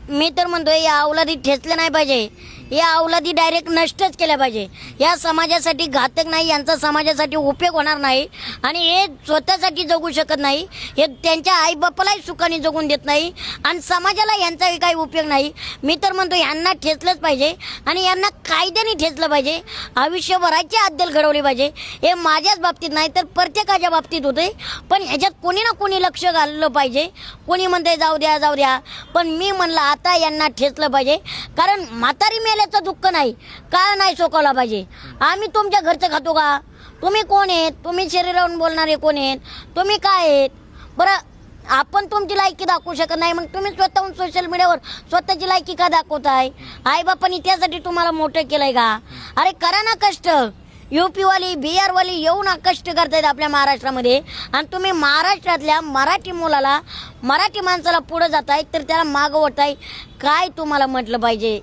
मी तर म्हणतोय या अवलादी ठेचल्या नाही पाहिजे, या अवलादी डायरेक्ट नष्टच केल्या पाहिजे. या समाजासाठी घातक नाही, यांचा समाजासाठी उपयोग होणार नाही आणि हे स्वतःसाठी जगू शकत नाही, हे त्यांच्या आईबापालाही सुखाने जगून देत नाही आणि समाजाला यांचाही काही उपयोग नाही. मी तर म्हणतो यांना ठेचलंच पाहिजे आणि यांना कायद्याने ठेचलं पाहिजे, आयुष्यभराची अद्दल घडवली पाहिजे. हे माझ्याच बाबतीत नाही तर प्रत्येकाच्या बाबतीत होते, पण ह्याच्यात कोणी ना कोणी लक्ष घाललं पाहिजे. कोणी म्हणते जाऊ द्या जाऊ द्या, पण मी म्हणलं आता यांना ठेचलं पाहिजे. कारण म्हातारी मेल्याचं दुःख नाही, काळ नाही सोकावला पाहिजे. आम्ही तुमच्या घरचं खातो का? तुम्ही कोण आहेत? तुम्ही शरीरावरून बोलणारे कोण आहेत? तुम्ही काय आहेत? बरं, आपण तुमची लायकी दाखवू शकत नाही, मग तुम्ही स्वतःहून सोशल मीडियावर स्वतःची लायकी का दाखवताय? आईबापांनी त्यासाठी तुम्हाला मोठं केलंय का? अरे करा ना कष्ट. यूपीवाली बिहारवाली येऊन कष्ट करतायत आपल्या महाराष्ट्रामध्ये आणि तुम्ही महाराष्ट्रातल्या मराठी मुलाला, मराठी माणसाला पुढे जाताय तर त्याला मागं ओढताय. काय तुम्हाला म्हटलं पाहिजे?